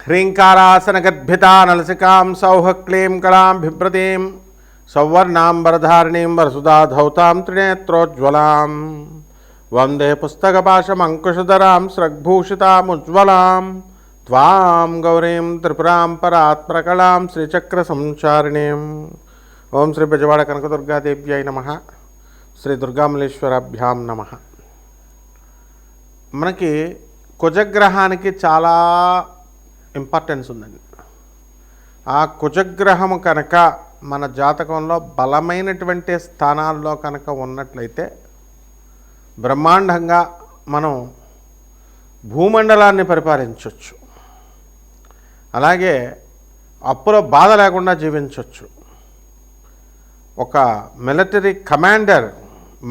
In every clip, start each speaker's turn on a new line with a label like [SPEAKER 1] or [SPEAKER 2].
[SPEAKER 1] హ్రీంకారాసనగద్భితా నలసికాం సౌహక్లీం కళాం బిభ్రతీం సౌవర్ణాంబరధారిణీం వరసుధాధౌతాం త్రినేత్రోజ్వలాం వందే పుస్తకపాశమంకుశధరాం స్రగ్భూషితాముజ్వలాం త్వాం గౌరీం త్రిపురాం పరాత్పరకళాం శ్రీచక్రసంచారిణీం. ఓం శ్రీ బెజవాడ కనకదుర్గాదేవ్యై నమః. శ్రీ దుర్గామల్లేశ్వరాభ్యాం నమః. మనకి కుజగ్రహానికి చాలా ఇంపార్టెన్స్ ఉందండి. ఆ కుజగ్రహము కనుక మన జాతకంలో బలమైనటువంటి స్థానాల్లో కనుక ఉన్నట్లయితే బ్రహ్మాండంగా మనం భూమండలాన్ని పరిపాలించవచ్చు. అలాగే అప్పుల బాధ లేకుండా జీవించవచ్చు. ఒక మిలిటరీ కమాండర్,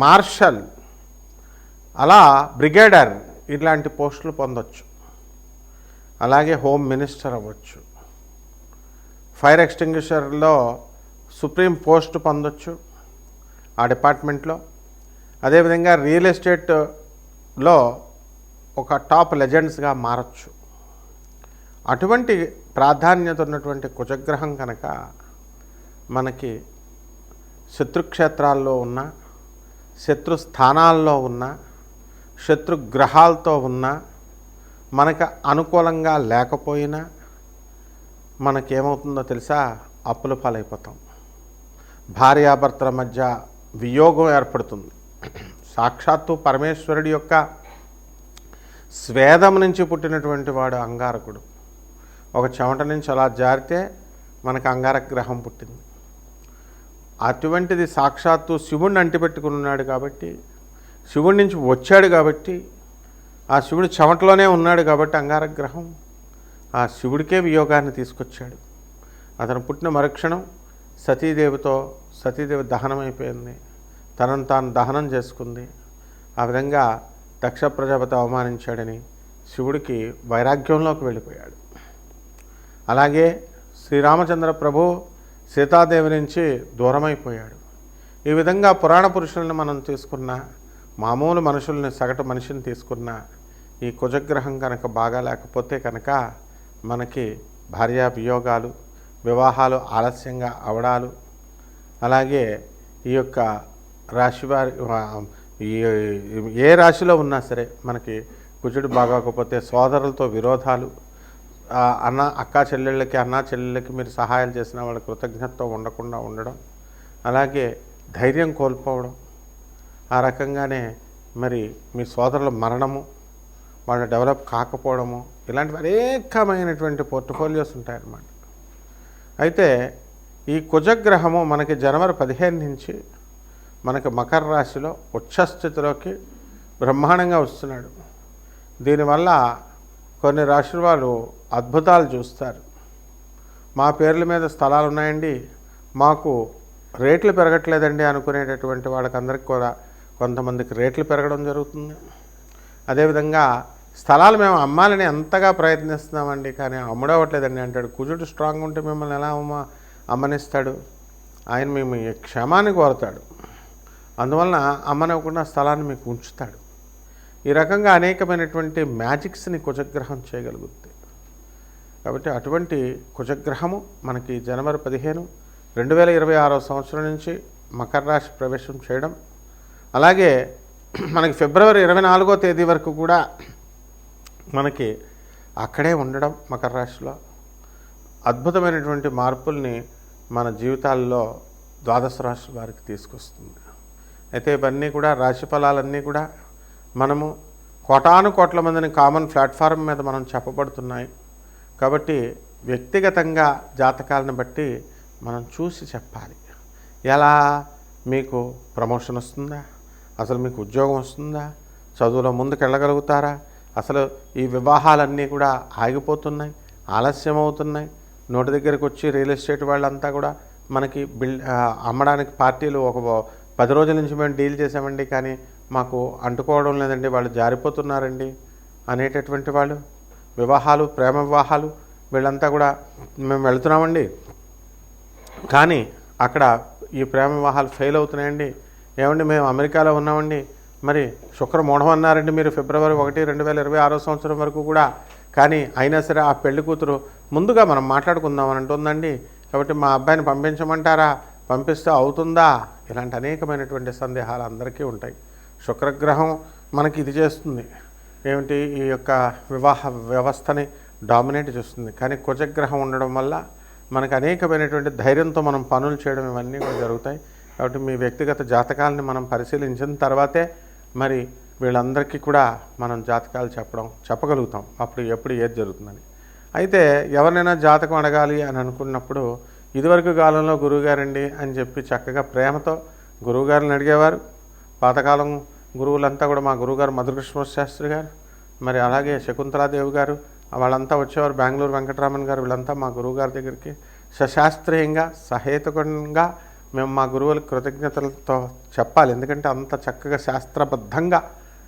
[SPEAKER 1] మార్షల్, అలా బ్రిగేడర్ ఇలాంటి పోస్టులు పొందొచ్చు. అలాగే హోమ్ మినిస్టర్ అవ్వచ్చు. ఫైర్ ఎక్స్టింగ్విషర్లో సుప్రీం పోస్ట్ పొందొచ్చు ఆ డిపార్ట్మెంట్లో. అదేవిధంగా రియల్ ఎస్టేట్లో ఒక టాప్ లెజెండ్స్గా మారచ్చు. అటువంటి ప్రాధాన్యత ఉన్నటువంటి కుజగ్రహం కనుక మనకి శత్రుక్షేత్రాల్లో ఉన్న, శత్రు స్థానాల్లో ఉన్న, శత్రుగ్రహాలతో ఉన్న, మనకు అనుకూలంగా లేకపోయినా మనకేమవుతుందో తెలుసా? అప్పుల పాలైపోతాం. భార్యాభర్తల మధ్య వియోగం ఏర్పడుతుంది. సాక్షాత్తు పరమేశ్వరుడి యొక్క స్వేదం నుంచి పుట్టినటువంటి వాడు అంగారకుడు. ఒక చెమట నుంచి అలా జారితే మనకు అంగారక గ్రహం పుట్టింది. అటువంటిది సాక్షాత్తు శివుడిని అంటిపెట్టుకుని ఉన్నాడు కాబట్టి, శివుడి నుంచి వచ్చాడు కాబట్టి, ఆ శివుడు చెమటలోనే ఉన్నాడు కాబట్టి అంగారక గ్రహం ఆ శివుడికే వియోగాన్ని తీసుకొచ్చాడు. అతను పుట్టిన మరుక్షణం సతీదేవి దహనం అయిపోయింది. తనను తాను దహనం చేసుకుంది. ఆ విధంగా దక్ష ప్రజాపతి అవమానించాడని శివుడికి వైరాగ్యంలోకి వెళ్ళిపోయాడు. అలాగే శ్రీరామచంద్ర ప్రభు సీతాదేవి నుంచి దూరమైపోయాడు. ఈ విధంగా పురాణ పురుషులను మనం తీసుకున్న, మామూలు మనుషుల్ని, సగటు మనిషిని తీసుకున్న, ఈ కుజగ్రహం కనుక బాగా లేకపోతే కనుక మనకి భార్యా వియోగాలు, వివాహాలు ఆలస్యంగా అవడాలు, అలాగే ఈ యొక్క రాశివారి ఏ రాశిలో ఉన్నా సరే మనకి కుజుడు బాగోకపోతే సోదరులతో విరోధాలు, అక్కా చెల్లెళ్ళకి మీరు సహాయాలు చేసిన వాళ్ళ కృతజ్ఞతతో ఉండకుండా ఉండడం, అలాగే ధైర్యం కోల్పోవడం, ఆ రకంగానే మరి మీ సోదరుల మరణము, వాళ్ళు డెవలప్ కాకపోవడము, ఇలాంటివి అనేకమైనటువంటి పోర్ట్ఫోలియోస్ ఉంటాయన్నమాట. అయితే ఈ కుజగ్రహము మనకి జనవరి 15 నుంచి మనకి మకర రాశిలో ఉచ్చస్థితిలోకి బ్రహ్మాండంగా వస్తున్నాడు. దీనివల్ల కొన్ని రాశుల వాళ్ళు అద్భుతాలు చూస్తారు. మా పేర్ల మీద స్థలాలు ఉన్నాయండి, మాకు రేట్లు పెరగట్లేదండి అనుకునేటటువంటి వాళ్ళకందరికీ కూడా కొంతమందికి రేట్లు పెరగడం జరుగుతుంది. అదేవిధంగా స్థలాలు మేము అమ్మాలని ఎంతగా ప్రయత్నిస్తున్నామండి, కానీ అమ్ముడవట్లేదండి అంటాడు. కుజుడు స్ట్రాంగ్ ఉంటే మిమ్మల్ని ఎలా అమ్మనిస్తాడు? ఆయన మేము క్షమాన్ని కోరుతాడు. అందువలన అమ్మనివ్వకుండా స్థలాన్ని మీకు ఉంచుతాడు. ఈ రకంగా అనేకమైనటువంటి మ్యాజిక్స్ని కుజగ్రహం చేయగలుగుతుంది. కాబట్టి అటువంటి కుజగ్రహము మనకి జనవరి 15, 2026 సంవత్సరం నుంచి మకర రాశి ప్రవేశం చేయడం, అలాగే మనకి ఫిబ్రవరి 24వ తేదీ వరకు కూడా మనకి అక్కడే ఉండడం మకర రాశిలో అద్భుతమైనటువంటి మార్పుల్ని మన జీవితాల్లో ద్వాదశ రాశి వారికి తీసుకొస్తుంది. అయితే ఇవన్నీ కూడా రాశి ఫలాలన్నీ కూడా మనము కోటాను కోట్ల మందిని కామన్ ప్లాట్ఫారం మీద మనం చెప్పబడుతున్నాయి కాబట్టి వ్యక్తిగతంగా జాతకాలను బట్టి మనం చూసి చెప్పాలి. ఎలా మీకు ప్రమోషన్ వస్తుందా, అసలు మీకు ఉద్యోగం వస్తుందా, చదువులో ముందుకు వెళ్ళగలుగుతారా, అసలు ఈ వివాహాలన్నీ కూడా ఆగిపోతున్నాయి, ఆలస్యం అవుతున్నాయి. నోటి దగ్గరికి వచ్చి రియల్ ఎస్టేట్ వాళ్ళంతా కూడా మనకి అమ్మడానికి పార్టీలు ఒక 10 రోజుల నుంచి మేము డీల్ చేసామండి, కానీ మాకు అంటుకోవడం లేదండి, వాళ్ళు జారిపోతున్నారండి అనేటటువంటి వాళ్ళు, వివాహాలు, ప్రేమ వివాహాలు, వీళ్ళంతా కూడా మేము వెళుతున్నామండి కానీ అక్కడ ఈ ప్రేమ వివాహాలు ఫెయిల్ అవుతున్నాయండి, ఏమండి మేము అమెరికాలో ఉన్నామండి, మరి శుక్రమూఢం అన్నారండి మీరు ఫిబ్రవరి 1, 2026 సంవత్సరం వరకు కూడా, కానీ అయినా సరే ఆ పెళ్లి కూతురు ముందుగా మనం మాట్లాడుకుందామని అంటుందండి. కాబట్టి మా అబ్బాయిని పంపించమంటారా, పంపిస్తే అవుతుందా, ఇలాంటి అనేకమైనటువంటి సందేహాలు అందరికీ ఉంటాయి. శుక్రగ్రహం మనకి ఇది చేస్తుంది ఏమిటి, ఈ యొక్క వివాహ వ్యవస్థని డామినేట్ చేస్తుంది. కానీ కుజగ్రహం ఉండడం వల్ల మనకు అనేకమైనటువంటి ధైర్యంతో మనం పనులు చేయడం ఇవన్నీ కూడా జరుగుతాయి. కాబట్టి మీ వ్యక్తిగత జాతకాలని మనం పరిశీలించిన తర్వాతే మరి వీళ్ళందరికీ కూడా మనం జాతకాలు చెప్పగలుగుతాం, అప్పుడు ఎప్పుడు ఏది జరుగుతుందని. అయితే ఎవరినైనా జాతకం అడగాలి అని అనుకున్నప్పుడు ఇదివరకు కాలంలో గురువుగారండి అని చెప్పి చక్కగా ప్రేమతో గురువుగారిని అడిగేవారు. పాతకాలం గురువులంతా కూడా మా గురువుగారు మధుకృష్ణ శాస్త్రి గారు, మరి అలాగే శకుంతలాదేవి గారు, వాళ్ళంతా వచ్చేవారు. బెంగళూరు వెంకటరామన్ గారు, వీళ్ళంతా మా గురువుగారి దగ్గరికి సశాస్త్రీయంగా సహేతుకంగా మేము మా గురువులకు కృతజ్ఞతలతో చెప్పాలి. ఎందుకంటే అంత చక్కగా శాస్త్రబద్ధంగా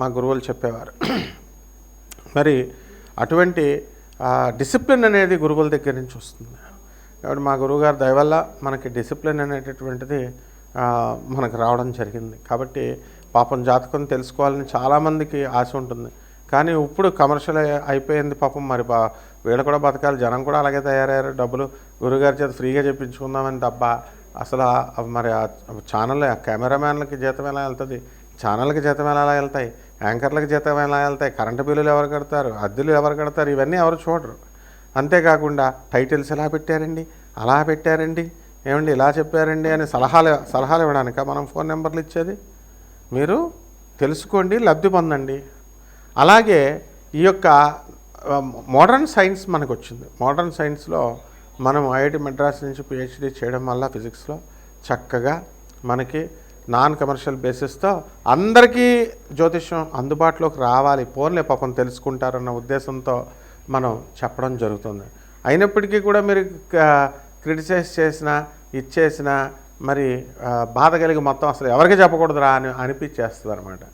[SPEAKER 1] మా గురువులు చెప్పేవారు. మరి అటువంటి డిసిప్లిన్ అనేది గురువుల దగ్గర నుంచి వస్తుంది. కాబట్టి మా గురువుగారి దయ వల్ల మనకి డిసిప్లిన్ అనేటటువంటిది మనకు రావడం జరిగింది. కాబట్టి పాపం జాతకం తెలుసుకోవాలని చాలామందికి ఆశ ఉంటుంది. కానీ ఇప్పుడు కమర్షియల్ అయిపోయింది పాపం. మరి వీళ్ళు కూడా బతకాలి, జనం కూడా అలాగే తయారయ్యారు. డబ్బులు గురువుగారి చేత ఫ్రీగా చెప్పించుకుందామని తప్ప అసలు మరి ఆ ఛానల్ కెమెరామ్యాన్లకి జీతం ఎలా వెళ్తుంది, ఛానల్కి జీతం ఎలా వెళ్తాయి, యాంకర్లకు జీతం ఎలా వెళ్తాయి, కరెంటు బిల్లులు ఎవరు కడతారు, అద్దెలు ఎవరు కడతారు, ఇవన్నీ ఎవరు చూడరు. అంతేకాకుండా టైటిల్స్ ఎలా పెట్టారండి, అలా పెట్టారండి, ఏమండి ఇలా చెప్పారండి అని సలహాలు ఇవ్వడానిక మనం ఫోన్ నెంబర్లు ఇచ్చేది? మీరు తెలుసుకోండి, లబ్ధి పొందండి. అలాగే ఈ యొక్క మోడర్న్ సైన్స్ మనకు వచ్చింది. మోడర్న్ సైన్స్లో మనం ఐఐటి మెడ్రాస్ నుంచి పిహెచ్డి చేయడం వల్ల ఫిజిక్స్లో చక్కగా మనకి నాన్ కమర్షియల్ బేసిస్తో అందరికీ జ్యోతిష్యం అందుబాటులోకి రావాలి, ఫోన్లే పాపం తెలుసుకుంటారన్న ఉద్దేశంతో మనం చెప్పడం జరుగుతుంది. అయినప్పటికీ కూడా మీరు క్రిటిసైజ్ చేసినా ఇచ్చేసినా మరి బాధ కలిగి మొత్తం అసలు ఎవరికి చెప్పకూడదురా అని అనిపించేస్తుంది అనమాట.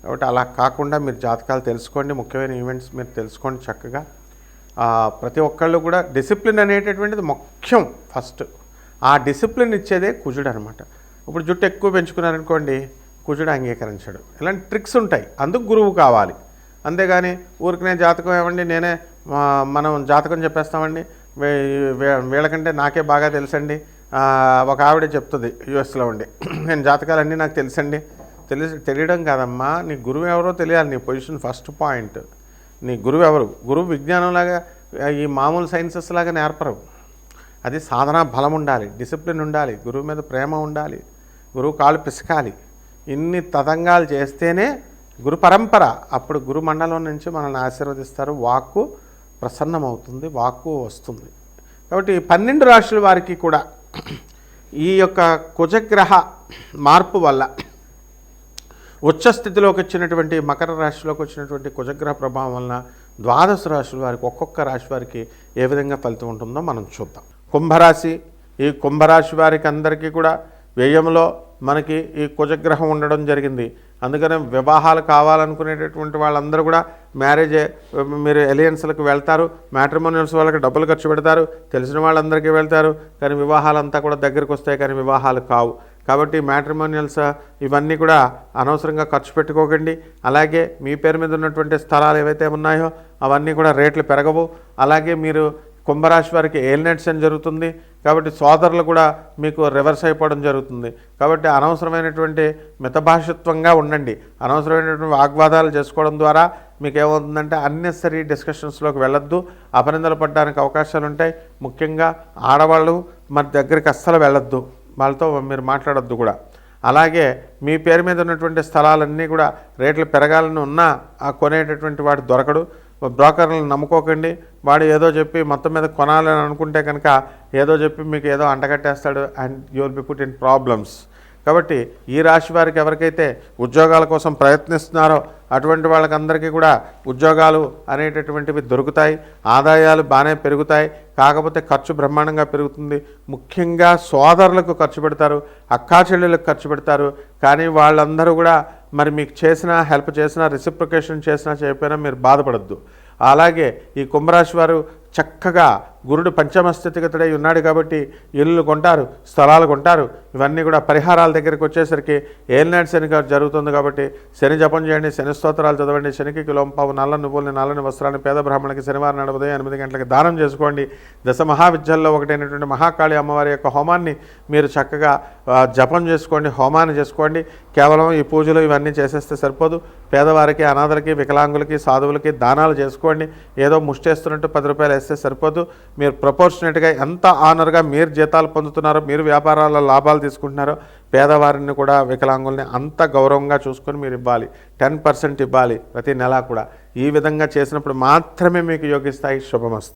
[SPEAKER 1] కాబట్టి అలా కాకుండా మీరు జాతకాలు తెలుసుకోండి, ముఖ్యమైన ఈవెంట్స్ మీరు తెలుసుకోండి చక్కగా. ప్రతి ఒక్కళ్ళు కూడా డిసిప్లిన్ అనేటటువంటిది ముఖ్యం ఫస్ట్. ఆ డిసిప్లిన్ ఇచ్చేదే కుజుడు అనమాట. ఇప్పుడు జుట్టు ఎక్కువ పెంచుకున్నారనుకోండి, కుజుడు అంగీకరించడు. ఇలాంటి ట్రిక్స్ ఉంటాయి, అందుకు గురువు కావాలి. అంతేగాని ఊరికనే జాతకం ఏమండి నేనే మనం జాతకం చెప్పేస్తామండి, వీళ్ళకంటే నాకే బాగా తెలుసండి. ఒక ఆవిడ చెప్తుంది యుఎస్లో ఉండి, నేను జాతకాలన్నీ నాకు తెలుసండి. తెలియడం కాదమ్మా, నీ గురువు ఎవరో తెలియాలి. నీ పొజిషన్ ఫస్ట్ పాయింట్. నీ గురువు ఎవరు? గురువు విజ్ఞానంలాగా ఈ మామూలు సైన్సెస్ లాగా నేర్పరు. అది సాధనా బలం ఉండాలి, డిసిప్లిన్ ఉండాలి, గురువు మీద ప్రేమ ఉండాలి, గురువు కాళ్ళు పిసకాలి. ఇన్ని తతంగాలు చేస్తేనే గురు పరంపర. అప్పుడు గురు మండలం నుంచి మనల్ని ఆశీర్వదిస్తారు, వాక్కు ప్రసన్నమవుతుంది, వాక్కు వస్తుంది. కాబట్టి 12 రాశుల వారికి కూడా ఈ యొక్క కుజగ్రహ మార్పు వల్ల ఉచ్చ స్థితిలోకి వచ్చినటువంటి మకర రాశిలోకి వచ్చినటువంటి కుజగ్రహ ప్రభావం వలన 12 రాశుల వారికి ఒక్కొక్క రాశి వారికి ఏ విధంగా ఫలితం ఉంటుందో మనం చూద్దాం. కుంభరాశి, ఈ కుంభరాశి వారికి అందరికీ కూడా వ్యయంలో మనకి ఈ కుజగ్రహం ఉండడం జరిగింది. అందుకనే వివాహాలు కావాలనుకునేటటువంటి వాళ్ళందరూ కూడా మీరు ఎలియన్స్లకు వెళ్తారు, మ్యాట్రిమోనియల్స్ వాళ్ళకి డబ్బులు ఖర్చు పెడతారు, తెలిసిన వాళ్ళందరికీ వెళ్తారు, కానీ వివాహాలంతా కూడా దగ్గరికి వస్తాయి, కానీ వివాహాలు కావు. కాబట్టి మ్యాట్రిమోనియల్స్ ఇవన్నీ కూడా అనవసరంగా ఖర్చు పెట్టుకోకండి. అలాగే మీ పేరు మీద ఉన్నటువంటి స్థలాలు ఏవైతే ఉన్నాయో అవన్నీ కూడా రేట్లు పెరగవు. అలాగే మీరు కుంభరాశి వారికి ఏలినట్స్ అని జరుగుతుంది, కాబట్టి సోదరులు కూడా మీకు రివర్స్ అయిపోవడం జరుగుతుంది. కాబట్టి అనవసరమైనటువంటి మితభాషిత్వంగా ఉండండి. అనవసరమైనటువంటి వాగ్వాదాలు చేసుకోవడం ద్వారా మీకు ఏమవుతుందంటే అన్నెసరీ డిస్కషన్స్లోకి వెళ్ళొద్దు, అపనిందలు పడడానికి అవకాశాలు ఉంటాయి. ముఖ్యంగా ఆడవాళ్ళు మరి దగ్గరికి అస్సలు వెళ్ళొద్దు, వాళ్ళతో మీరు మాట్లాడొద్దు కూడా. అలాగే మీ పేరు మీద ఉన్నటువంటి స్థలాలన్నీ కూడా రేట్లు పెరగాలని ఉన్నా ఆ కొనేటటువంటి వాడు దొరకడు. బ్రోకర్లను నమ్ముకోకండి. వాడు ఏదో చెప్పి మొత్తం మీద కొనాలని అనుకుంటే కనుక ఏదో చెప్పి మీకు ఏదో అంటగట్టేస్తాడు, and you will be put in problems. కాబట్టి ఈ రాశి వారికి ఎవరికైతే ఉద్యోగాల కోసం ప్రయత్నిస్తున్నారో అటువంటి వాళ్ళకందరికీ కూడా ఉద్యోగాలు అనేటటువంటివి దొరుకుతాయి, ఆదాయాలు బాగానే పెరుగుతాయి. కాకపోతే ఖర్చు బ్రహ్మాండంగా పెరుగుతుంది. ముఖ్యంగా సోదరులకు ఖర్చు పెడతారు, అక్కా చెల్లెలకు ఖర్చు పెడతారు. కానీ వాళ్ళందరూ కూడా మరి మీకు చేసినా, హెల్ప్ చేసినా, రెసిప్రికేషన్ చేసినా చేయకపోయినా మీరు బాధపడద్దు. అలాగే ఈ కుంభరాశి వారు చక్కగా గురుడు పంచమ స్థితిగతుడై ఉన్నాడు కాబట్టి ఇల్లు కొంటారు, స్థలాలు కొంటారు. ఇవన్నీ కూడా పరిహారాల దగ్గరికి వచ్చేసరికి ఏలినాటి శని జరుగుతుంది కాబట్టి శని జపం చేయండి, శని స్తోత్రాలు చదవండి, శనికి కిలోంపావు నల్ల నువ్వుల్ని, నల్లని వస్త్రాన్ని పేద బ్రాహ్మణులకి శనివారం నాడు ఉదయం 8 గంటలకు దానం చేసుకోండి. దశ మహావిద్యల్లో ఒకటైనటువంటి మహాకాళి అమ్మవారి యొక్క హోమాన్ని మీరు చక్కగా జపం చేసుకోండి, హోమాన్ని చేసుకోండి. కేవలం ఈ పూజలు ఇవన్నీ చేసేస్తే సరిపోదు. పేదవారికి, అనాథలకి, వికలాంగులకి, సాధువులకి దానాలు చేసుకోండి. ఏదో ముష్టేస్తున్నట్టు 10 రూపాయలు వేస్తే సరిపోదు. మీరు ప్రపోర్షనేట్గా ఎంత ఆనర్గా మీరు జీతాలు పొందుతున్నారో, మీరు వ్యాపారాల లాభాలు తీసుకుంటున్నారో, పేదవారిని కూడా వికలాంగుల్ని అంత గౌరవంగా చూసుకొని మీరు ఇవ్వాలి. 10% ఇవ్వాలి ప్రతి నెలా కూడా. ఈ విధంగా చేసినప్పుడు మాత్రమే మీకు యోగిస్తాయి. శుభమస్తు.